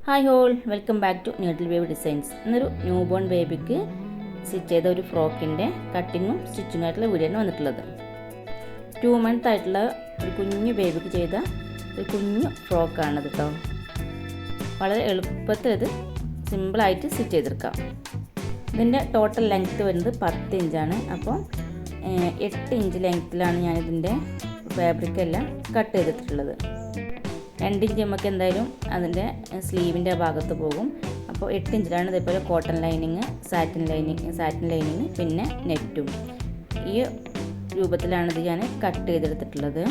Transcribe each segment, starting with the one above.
Hi all, welcome back to Needle Wave Designs. ഇന്നൊരു new born ബേബിക്ക് stitch ചെയ്ത ഒരു ഫ്രോക്കിൻ്റെ കട്ടിങ്ങും സ്റ്റിച്ചിങ്ങും ആയിട്ടുള്ള വീഡിയോ ആണ് വന്നിട്ടുള്ളത്. 2 month ആയിട്ടുള്ള ഒരു കുഞ്ഞു ബേബിക്ക് ചെയ്ത ഒരു കുഞ്ഞു ഫ്രോക്കാണത് കേട്ടോ. വളരെ എളുപ്പത്തിൽ ഇത് സിമ്പിളായിട്ട് സ്റ്റിച്ച് ചെയ്തെടുക്കാം. ഇതിൻ്റെ ടോട്ടൽ ലെങ്ത്ത് വരുന്നത് 10 ഇഞ്ചാണ്. അപ്പോൾ 8 ഇഞ്ച് ലെങ്ത്തിലാണ് ഞാനിതിൻ്റെ ഫാബ്രിക്കെല്ലാം കട്ട് ചെയ്തിട്ടുള്ളത്. 2 ഇഞ്ച് നമുക്ക് എന്തായാലും അതിൻ്റെ സ്ലീവിൻ്റെ ഭാഗത്ത് പോകും. അപ്പോൾ 8 ഇഞ്ചിലാണ് ഇതേപോലെ കോട്ടൺ ലൈനിങ്, സാറ്റിൻ ലൈനിങ് പിന്നെ നെറ്റും. ഈ രൂപത്തിലാണ് ഇത് ഞാൻ കട്ട് ചെയ്തെടുത്തിട്ടുള്ളത്.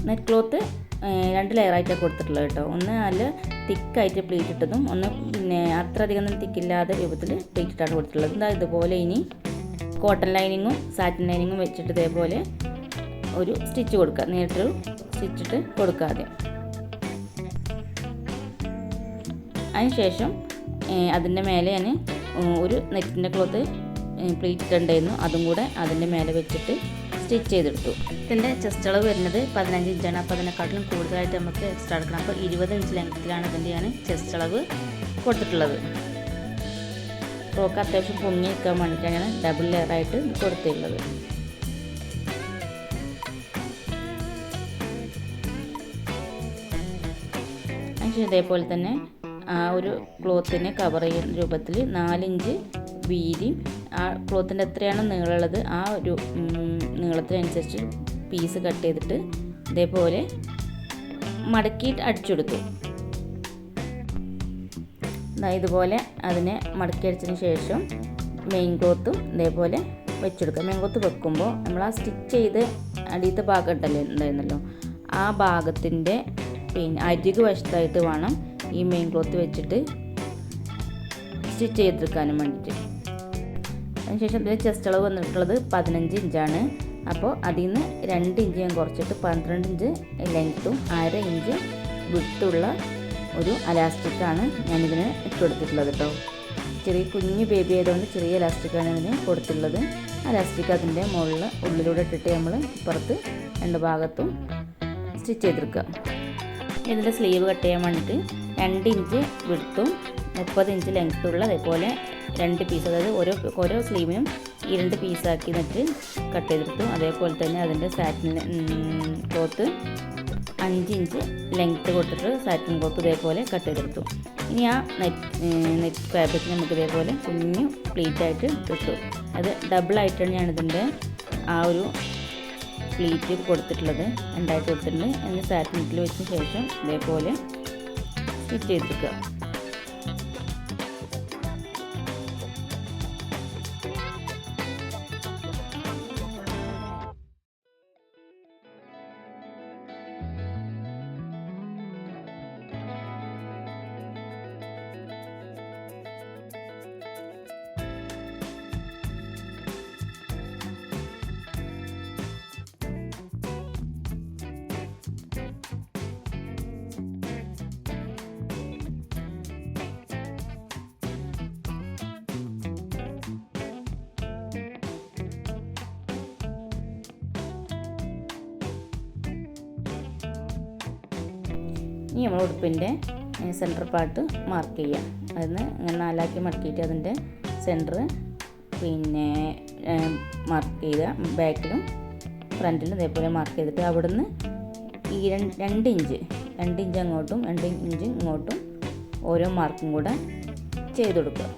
നെറ്റ് ക്ലോത്ത് 2 ലെയറായിട്ടാണ് കൊടുത്തിട്ടുള്ളത് കേട്ടോ. ഒന്ന് നല്ല തിക്കായിട്ട് പ്ലീറ്റ് ഇട്ടതും, ഒന്ന് പിന്നെ അത്ര അധികം തിക്കില്ലാത്ത രൂപത്തിൽ പ്ലീറ്റ് ഇട്ടാണ് കൊടുത്തിട്ടുള്ളത്. എന്താ ഇതുപോലെ ഇനി കോട്ടൺ ലൈനിങ്ങും സാറ്റിൻ ലൈനിങ്ങും വെച്ചിട്ട് ഇതേപോലെ ഒരു സ്റ്റിച്ച് കൊടുക്കുക. നേരിട്ടൊരു സ്റ്റിച്ചിട്ട് കൊടുക്കാതെ അതിനുശേഷം അതിൻ്റെ മേലെ ഞാൻ ഒരു നെറ്റിൻ്റെ ക്ലോത്ത് പ്ലീറ്റ് ഇട്ടുണ്ടായിരുന്നു, അതും കൂടെ അതിൻ്റെ മേലെ വെച്ചിട്ട് സ്റ്റിച്ച് ചെയ്തെടുത്തു. ഇതിൻ്റെ ചെസ്റ്റ് അളവ് വരുന്നത് 15 ഇഞ്ചാണ്. അപ്പോൾ അതിനെക്കാട്ടിലും കൂടുതലായിട്ട് നമുക്ക് എക്സ്ട്രാ എടുക്കണം. അപ്പോൾ 20 ഇഞ്ച് ലെങ്ത്തിലാണ് ഇതിൻ്റെ ഞാൻ ചെസ്റ്റ് അളവ് കൊടുത്തിട്ടുള്ളത്. ഫ്രോക്ക് അത്യാവശ്യം പൊങ്ങി നിൽക്കാൻ വേണ്ടിയിട്ടാണ് ഞാൻ ഡബിൾ ലെയറായിട്ട് കൊടുത്തിട്ടുള്ളത്. അതിനുശേഷം ഇതേപോലെ തന്നെ ആ ഒരു ക്ലോത്തിനെ കവർ ചെയ്യുന്ന രൂപത്തിൽ 4 ഇഞ്ച് വീതിയും ആ ക്ലോത്തിൻ്റെ എത്രയാണോ നീളമുള്ളത് ആ ഒരു നീളത്തിനനുസരിച്ച് പീസ് കട്ട് ചെയ്തിട്ട് ഇതേപോലെ മടക്കിയിട്ട് അടിച്ചെടുത്തു. ഇതുപോലെ അതിനെ മടക്കി അടിച്ചതിന് ശേഷം മെയിൻ ക്ലോത്തും ഇതേപോലെ വെച്ചെടുക്കുക. മെയിൻ ക്ലോത്ത് വെക്കുമ്പോൾ നമ്മൾ ആ സ്റ്റിച്ച് ചെയ്ത് അടിയത്തെ ഭാഗം ഉണ്ടായിരുന്നല്ലോ, ആ ഭാഗത്തിൻ്റെ പിന്നെ അരികു വശത്തായിട്ട് വേണം ഈ മെയിൻ ക്ലോത്ത് വെച്ചിട്ട് സ്റ്റിച്ച് ചെയ്തെടുക്കാനും വേണ്ടിയിട്ട്. അതിനുശേഷം ഇതിന് ചെസ്റ്റ് അളവ് വന്നിട്ടുള്ളത് 15 ഇഞ്ചാണ്. അപ്പോൾ അതിൽ നിന്ന് 2 ഇഞ്ച് ഞാൻ കുറച്ചിട്ട് 12 ഇഞ്ച് ലെങ്ത്തും 1/2 ഇഞ്ച് വിട്ടുള്ള ഒരു അലാസ്റ്റിക്കാണ് ഞാനിതിന് ഇട്ട് കൊടുത്തിട്ടുള്ളത് കേട്ടോ. ചെറിയ കുഞ്ഞു ബേബി ആയതുകൊണ്ട് ചെറിയ ഇലാസ്റ്റിക്കാണ് ഇതിന് കൊടുത്തിട്ടുള്ളത്. അലാസ്റ്റിക് അതിൻ്റെ ഉള്ളിലൂടെ ഇട്ടിട്ട് നമ്മൾ ഇപ്പുറത്ത് 2 ഭാഗത്തും സ്റ്റിച്ച് ചെയ്തെടുക്കുക. ഇതിൻ്റെ സ്ലീവ് കട്ട് ചെയ്യാൻ വേണ്ടിയിട്ട് 2 ഇഞ്ച് വിടുത്തും 30 ഇഞ്ച് ലെങ്ത്തുള്ള അതേപോലെ 2 പീസ്, അതായത് ഓരോ സ്ലീവിനും ഈ 2 പീസാക്കി എന്നിട്ട് കട്ട് ചെയ്തെടുത്തു. അതേപോലെ തന്നെ അതിൻ്റെ സാറ്റിൻ ക്ലോത്ത് 5 ഇഞ്ച് ലെങ്ത്ത് കൊടുത്തിട്ട് സാറ്റിൻ ക്ലോത്ത് ഇതേപോലെ കട്ട് ചെയ്തെടുത്തു. ഇനി ആ നെറ്റ് ഫാബ്രിക് നമുക്ക് ഇതേപോലെ കുഞ്ഞു പ്ലീറ്റായിട്ട് കിട്ടും. അത് ഡബിളായിട്ടാണ് ഞാനിതിൻ്റെ ആ ഒരു പ്ലീറ്റ് കൊടുത്തിട്ടുള്ളത്, ഉണ്ടായിട്ട് കൊടുത്തിട്ടുണ്ട്. അതിന് സാറ്റിൻ നെറ്റിൽ വെച്ചതിന് ശേഷം ഇതേപോലെ സ്റ്റിച്ച് ചെയ്തെടുക്കുക. ഇനി നമ്മൾ ഉടുപ്പിൻ്റെ സെൻറ്റർ പാർട്ട് മാർക്ക് ചെയ്യാം. അതിന് ഇങ്ങനെ 4ആക്കി മടക്കിയിട്ട് അതിൻ്റെ സെൻറ്റർ പിന്നെ മാർക്ക് ചെയ്യുക. ബാക്കിലും ഫ്രണ്ടിലും ഇതേപോലെ മാർക്ക് ചെയ്തിട്ട് അവിടുന്ന് ഈ 2 ഇഞ്ച് അങ്ങോട്ടും 2 ഇഞ്ച് ഇങ്ങോട്ടും ഓരോ മാർക്കും കൂടെ ചെയ്ത് കൊടുക്കുക.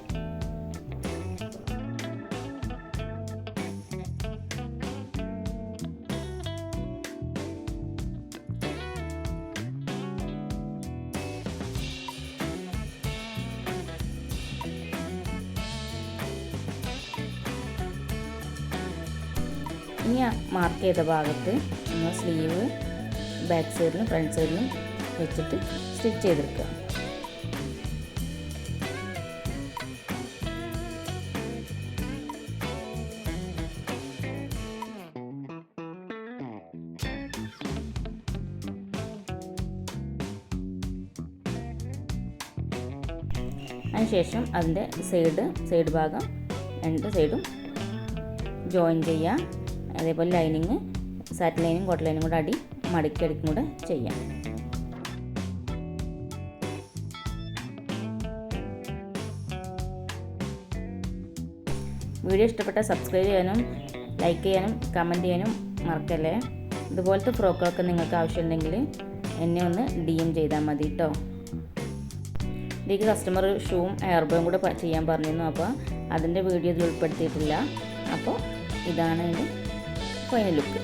ഇനി മാർക്ക് ചെയ്ത ഭാഗത്ത് നമ്മൾ സ്ലീവ് ബാക്ക് സൈഡിലും ഫ്രണ്ട് സൈഡിലും വെച്ചിട്ട് സ്റ്റിച്ച് ചെയ്തെടുക്കുക. അതിനുശേഷം അതിൻ്റെ സൈഡ് ഭാഗം 2 സൈഡും ജോയിൻ ചെയ്യുക. അതേപോലെ ലൈനിങ് സാറ്റിൻ ലൈനും കോട്ടൺ ലൈനും കൂടെ മടക്കി അടിക്കും കൂടെ ചെയ്യാം. വീഡിയോ ഇഷ്ടപ്പെട്ടാൽ സബ്സ്ക്രൈബ് ചെയ്യാനും ലൈക്ക് ചെയ്യാനും കമൻറ്റ് ചെയ്യാനും മറക്കല്ലേ. ഇതുപോലത്തെ ഫ്രോക്കുകളൊക്കെ നിങ്ങൾക്ക് ആവശ്യമുണ്ടെങ്കിൽ എന്നെ ഒന്ന് DM ചെയ്താൽ മതി കേട്ടോ. ഇതിലേക്ക് കസ്റ്റമർ ഷൂവും എയർബോയും കൂടെ ചെയ്യാൻ പറഞ്ഞിരുന്നു. അപ്പോൾ അതിൻ്റെ വീഡിയോ ഇതിൽ ഉൾപ്പെടുത്തിയിട്ടില്ല. അപ്പോൾ ഇതാണ് ഇതിൻ്റെ ഫൈനൽ ലുക്ക്.